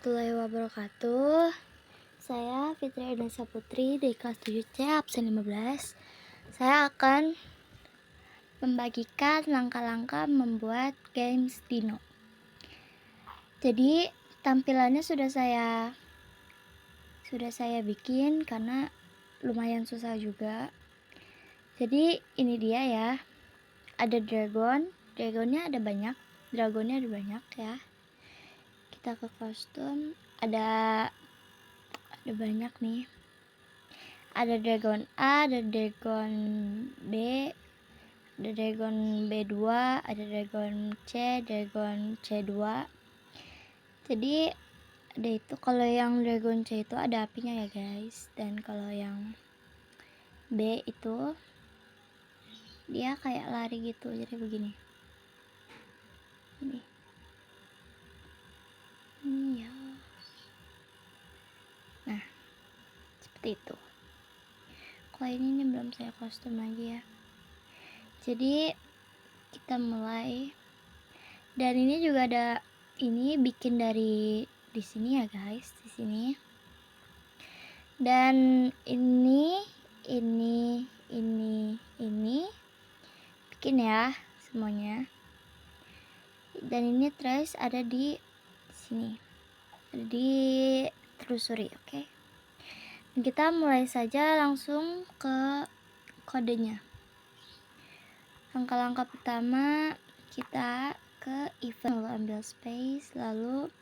warahmatullahi wabarakatuh. Saya Fitri Aidansa Putri dari kelas 7C absen 15. Saya akan membagikan langkah-langkah membuat games Dino. Jadi tampilannya sudah saya bikin karena lumayan susah juga. Jadi ini dia ya. Ada dragonnya ada banyak ya. Kita ke kostum, ada banyak nih. Ada dragon A, ada dragon B, ada dragon B2, ada dragon C, dragon C2. Jadi ada itu, kalau yang dragon C itu ada apinya ya guys, dan kalau yang B itu dia kayak lari gitu, jadi begini. Ini ya. Nah, seperti itu. Kalau ini belum saya kostum lagi ya. Jadi kita mulai. Dan ini juga ada, ini bikin dari di sini ya guys, di sini. Dan ini bikin ya semuanya. Dan ini trace ada di sini, ada di telusuri, oke. Dan kita mulai saja langsung ke kodenya. Langkah-langkah pertama, kita ke event, lalu ambil space, lalu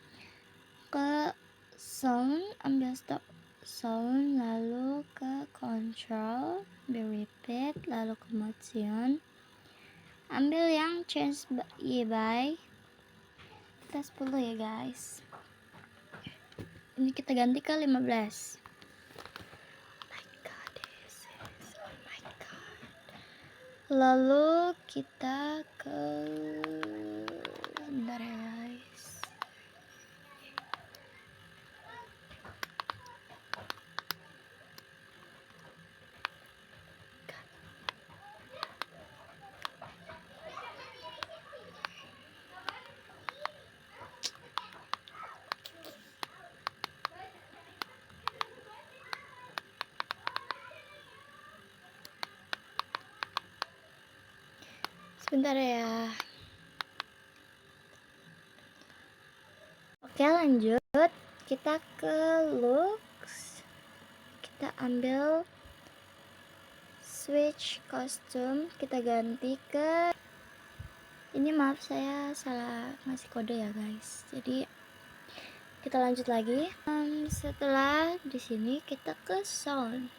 ke sound, ambil stop sound, lalu ke control, ambil repeat, lalu ke motion, ambil yang change by kita 10 ya guys. Ini kita ganti ke 15. Lalu kita ke, bentar ya guys. Sebentar ya. Oke, lanjut. Kita ke looks. Kita ambil switch kostum, kita ganti ke ini. Maaf, saya salah ngasih kode ya guys. Jadi kita lanjut lagi. Setelah di sini kita ke sound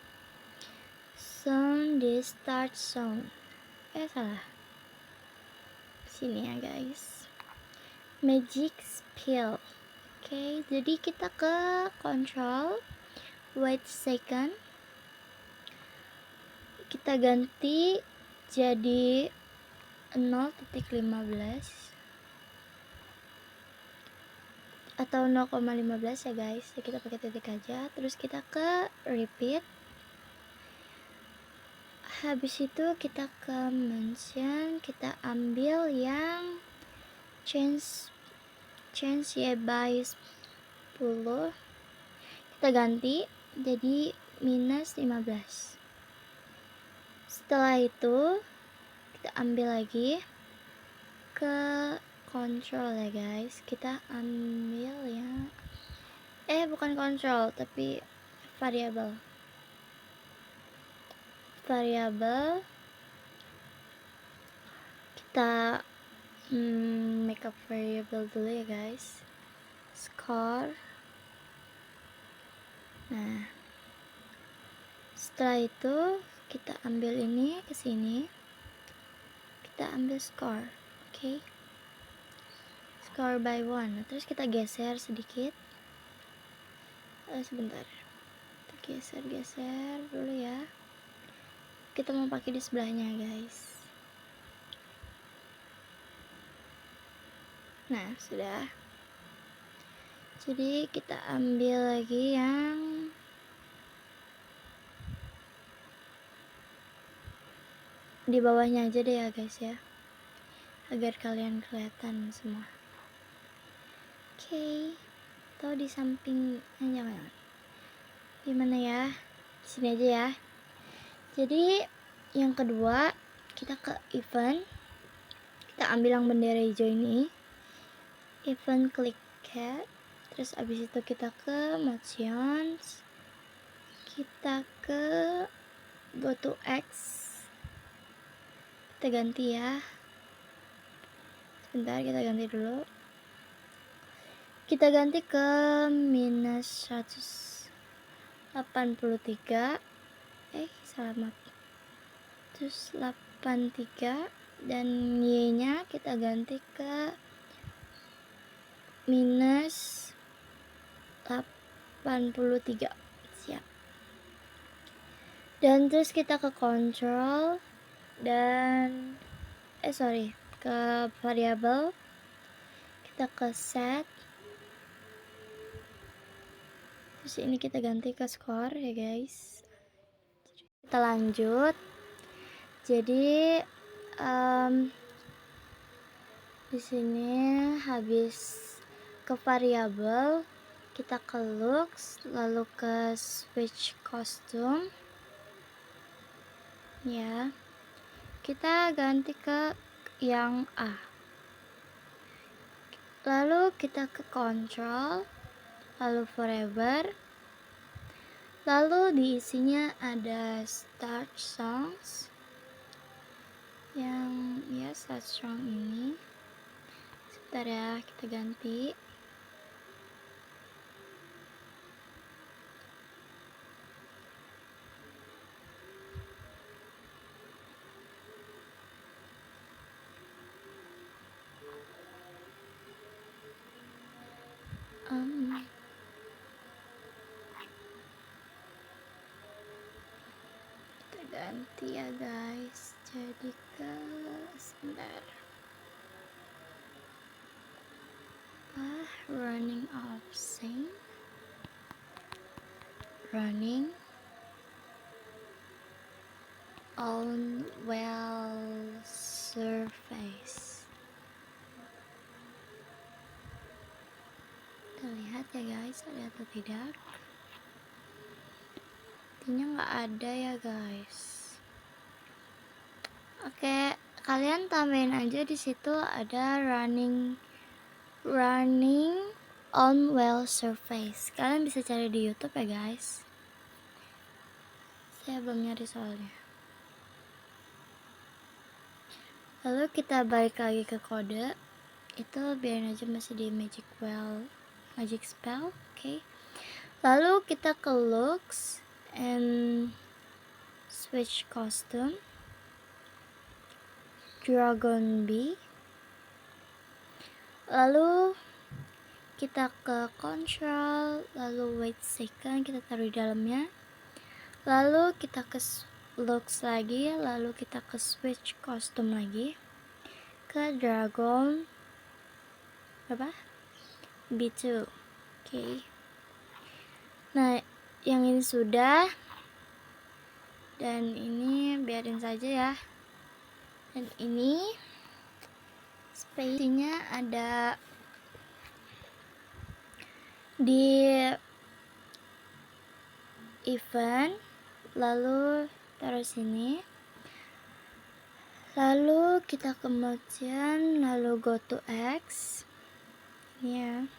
di start sound. Salah. Sini ya guys. Magic spell. Oke, jadi kita ke control, wait second. Kita ganti jadi 0.15 atau 0,15 ya guys. Jadi kita pakai titik aja. Terus kita ke repeat. Habis itu kita ke mention, kita ambil yang change ya by 10. Kita ganti jadi minus 15. Setelah itu kita ambil lagi ke control ya guys. Kita ambil ya, bukan control tapi variable. Kita make up variable dulu ya guys. Score. Nah, setelah itu kita ambil ini ke sini, kita ambil score, oke. Score by 1. Terus kita geser sedikit. Sebentar, kita geser dulu ya. Kita mau pakai di sebelahnya guys. Nah, sudah. Jadi kita ambil lagi yang di bawahnya aja deh ya guys ya, agar kalian kelihatan semua. Oke, atau di samping, jangan, gimana ya, sini aja ya. Jadi yang kedua, kita ke event, kita ambil yang bendera hijau ini, event, klik cat, terus abis itu kita ke motions, kita ke go to X, kita ganti ya, sebentar kita ganti dulu, kita ganti ke minus 183, selamat, terus 83, dan Y nya kita ganti ke minus 83, siap. Dan terus kita ke control dan ke variable, kita ke set, terus ini kita ganti ke score ya guys. Kita lanjut. Jadi di sini habis ke variable, kita ke looks, lalu ke switch costume ya, kita ganti ke yang A, lalu kita ke control, lalu forever, lalu diisinya ada start songs yang ya start song ini. Sebentar ya, kita ganti. Kita ganti ya guys, jadi ke sebentar, running of scene, running on well surface. Kita lihat ya guys, ada atau tidak. Artinya nggak ada ya guys. Oke, kalian tambahin aja di situ ada running on well surface. Kalian bisa cari di YouTube ya guys. Saya belum nyari soalnya. Lalu kita balik lagi ke kode. Itu biarin aja masih di magic spell, oke. Lalu kita ke looks and switch costume, dragon bee, lalu kita ke control, lalu wait second, kita taruh di dalamnya, lalu kita ke looks lagi, lalu kita ke switch costume lagi, ke dragon B2, oke. Nah, yang ini sudah, dan ini biarin saja ya. Dan ini space-nya ada di event, lalu taruh sini, lalu kita ke motion, lalu go to X ya,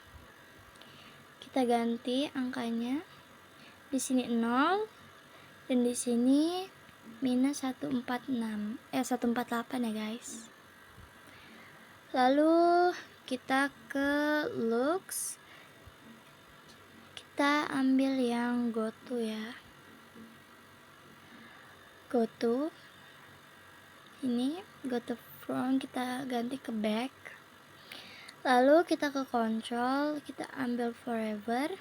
kita ganti angkanya, di sini 0 dan di sini minus 148 ya guys. Lalu kita ke looks, kita ambil yang go to ya, go to ini, go to front, kita ganti ke back, lalu kita ke control, kita ambil forever,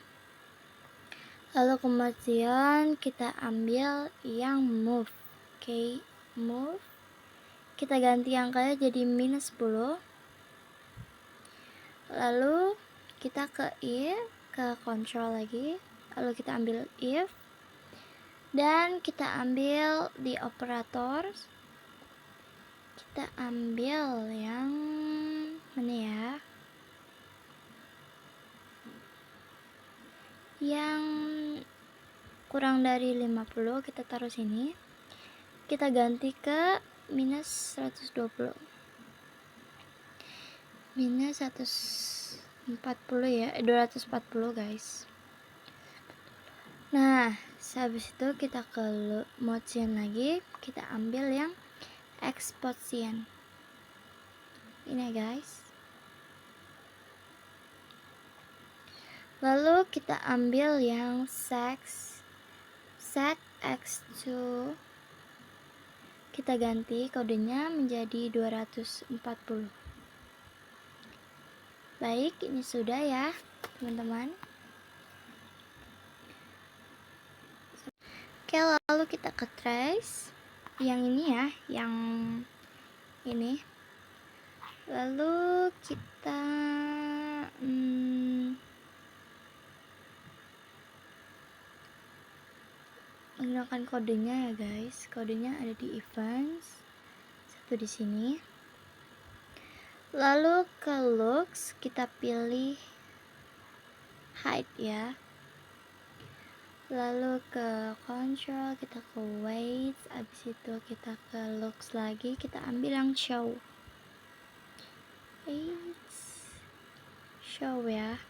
lalu kemudian kita ambil yang move, oke, move, kita ganti angkanya jadi minus 10, lalu kita ke if, ke control lagi, lalu kita ambil if, dan kita ambil di operator, kita ambil yang mana ya, yang kurang dari 50 kita taruh sini, kita ganti ke minus 120, minus 140 ya, 240 guys. Nah, habis itu kita ke mode scene lagi, kita ambil yang export scene ini guys. Lalu kita ambil yang set x2, kita ganti kodenya menjadi 240. Baik, ini sudah ya teman-teman. Oke, lalu kita ke trace yang ini ya, yang ini. Lalu kita menggunakan kodenya ya guys. Kodenya ada di events, satu di sini. Lalu ke looks kita pilih hide ya. Lalu ke control kita ke weight, abis itu kita ke looks lagi, kita ambil yang show ya.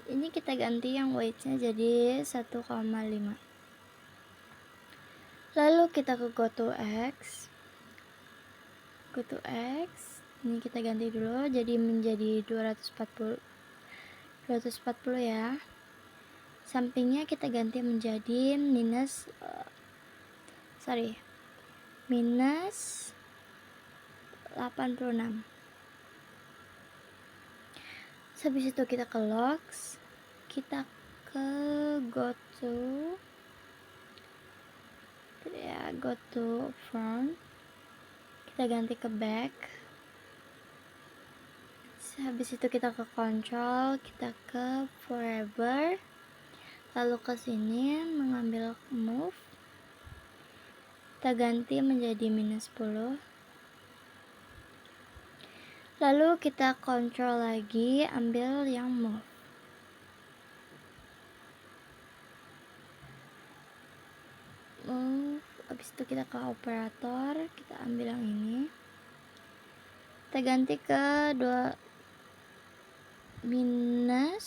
Ini kita ganti yang weight-nya jadi 1,5. Lalu kita ke go to X, ini kita ganti dulu jadi menjadi 240 ya. Sampingnya kita ganti menjadi minus 86. Habis itu kita ke logs, kita ke go to front, kita ganti ke back. Habis itu kita ke control, kita ke forever, lalu ke sini mengambil move, kita ganti menjadi minus 10. Lalu kita control lagi, ambil yang move. Habis itu kita ke operator, kita ambil yang ini, kita ganti ke minus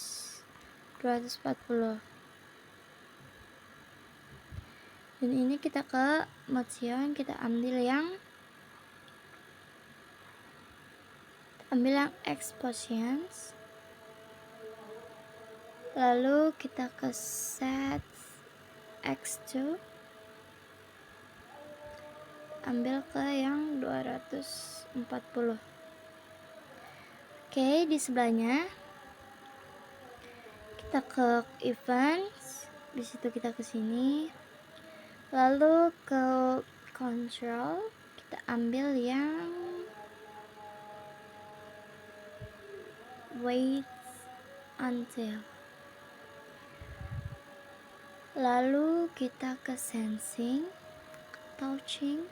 240. Dan ini kita ke motion, kita ambil yang expositions. Lalu kita ke set x2, ambil ke yang 240. Oke, di sebelahnya kita ke events, di situ kita ke sini, lalu ke control, kita ambil yang wait until. Lalu kita ke sensing, touching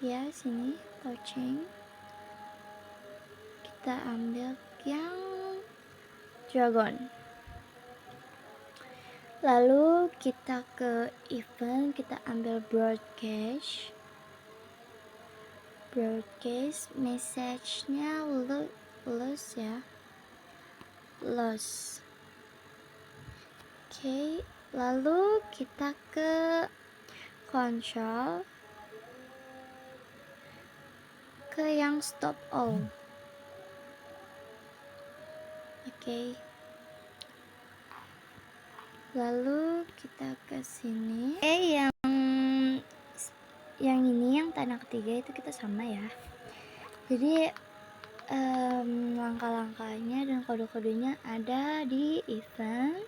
ya, sini touching, kita ambil yang dragon. Lalu kita ke event, kita ambil broadcast, message-nya loss ya, loss. Oke, lalu kita ke control, ke yang stop all. Oke. Lalu kita ke sini. Yang ini yang tanda ketiga itu kita sama ya. Jadi langkah-langkahnya dan kode-kodenya ada di event.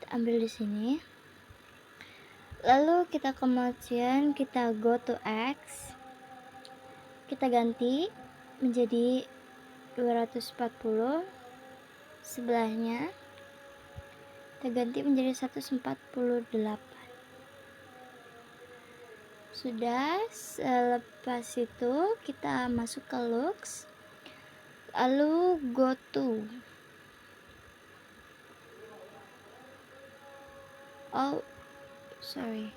Kita ambil di sini. Lalu kita ke motion, kita go to X. Kita ganti menjadi 240. Sebelahnya kita ganti menjadi 148. Sudah. Selepas itu kita masuk ke looks, lalu go to. Oh, sorry.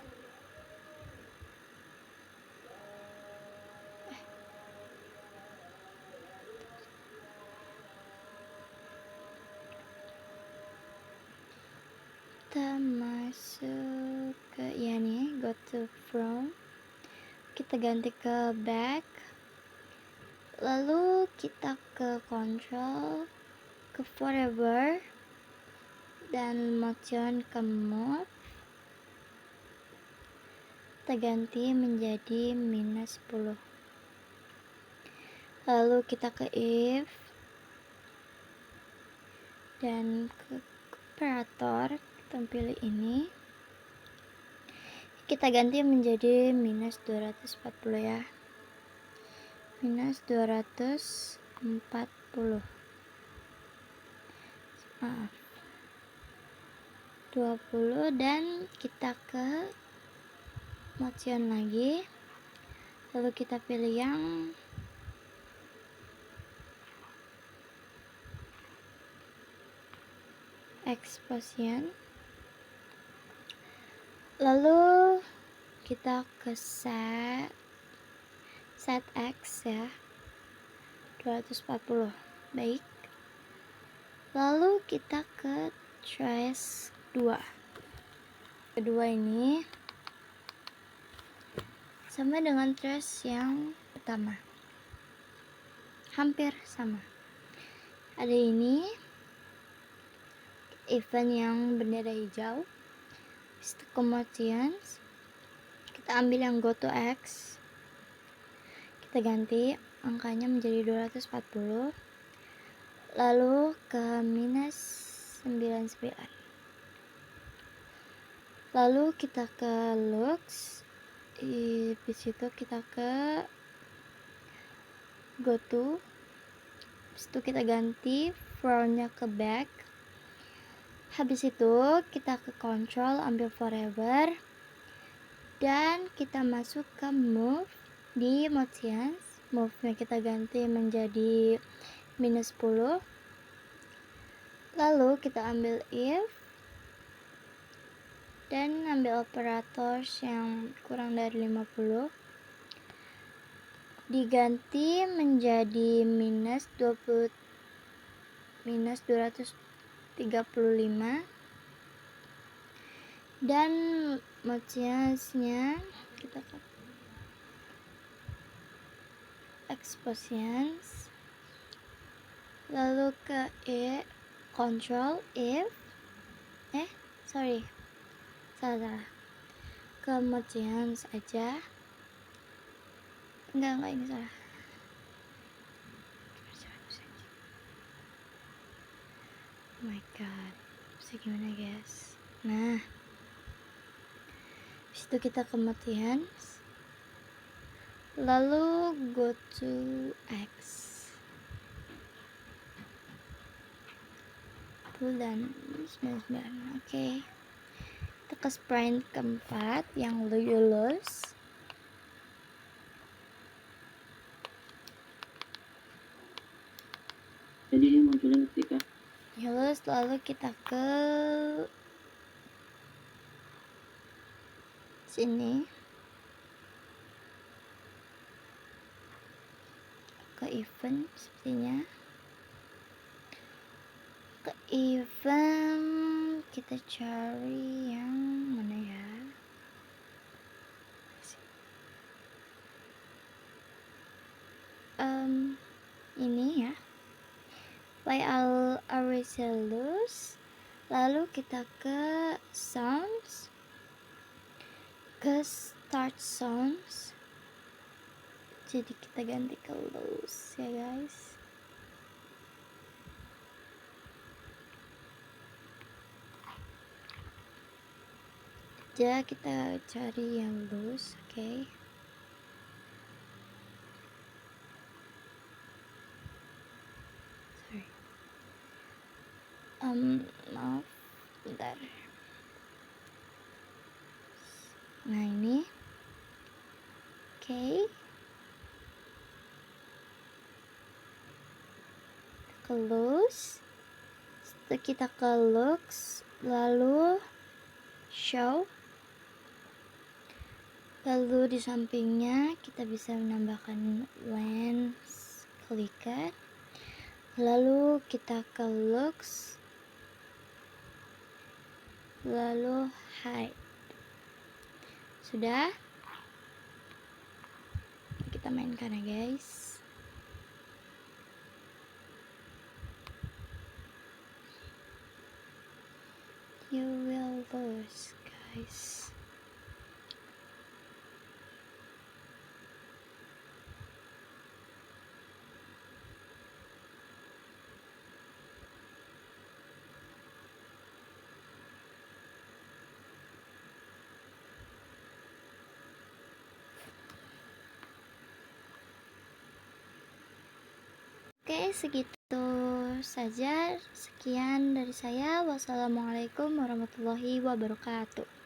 Kita masuk ke ya nih, go to from. Kita ganti ke back. Lalu kita ke control, ke forever, dan motion ke move. Kita ganti menjadi -10. Lalu kita ke if dan ke operator, kita pilih ini. Kita ganti menjadi -240 ya. -240. Maaf. 20 dan kita ke motion lagi. Lalu kita pilih yang exposition. Lalu kita ke set X ya, 240. Baik. Lalu kita ke trace 2. Kedua ini sama dengan trace yang pertama, hampir sama. Ada ini event yang bendera hijau, motions. Kita ambil yang go to X, kita ganti angkanya menjadi 240, lalu ke -99. Lalu kita ke looks, di situ kita ke go to, habis itu kita ganti from-nya ke back. Habis itu kita ke control, ambil forever, dan kita masuk ke move. Di motions, move-nya kita ganti menjadi -10. Lalu kita ambil if dan ambil operators yang kurang dari 50, diganti menjadi -235, dan motionsnya kita ke expositions, lalu ke control if salah, ke motions aja, enggak ini salah. Oh my god, bisa gimana guys? Nah, situ kita ke motions, lalu go to X, dan 99. Oke. Kita ke sprint keempat yang lulus. Jadi ini munculnya ketika Lulus, lalu kita ke sini, ke event sepertinya. Ke event kita cari yang mana ya? Ini ya, why I'll always lose. Lalu kita ke sounds, ke start sounds, jadi kita ganti ke lose ya guys. Ya, kita cari yang loose. Oke. Sorry. Maaf, bentar. Nah ini, oke. close, setelah kita ke looks, lalu show, lalu di sampingnya kita bisa menambahkan lens clicker, lalu kita ke looks, lalu hide. Sudah, kita mainkan ya guys. You will lose guys. Oke, segitu saja. Sekian dari saya. Wassalamualaikum warahmatullahi wabarakatuh.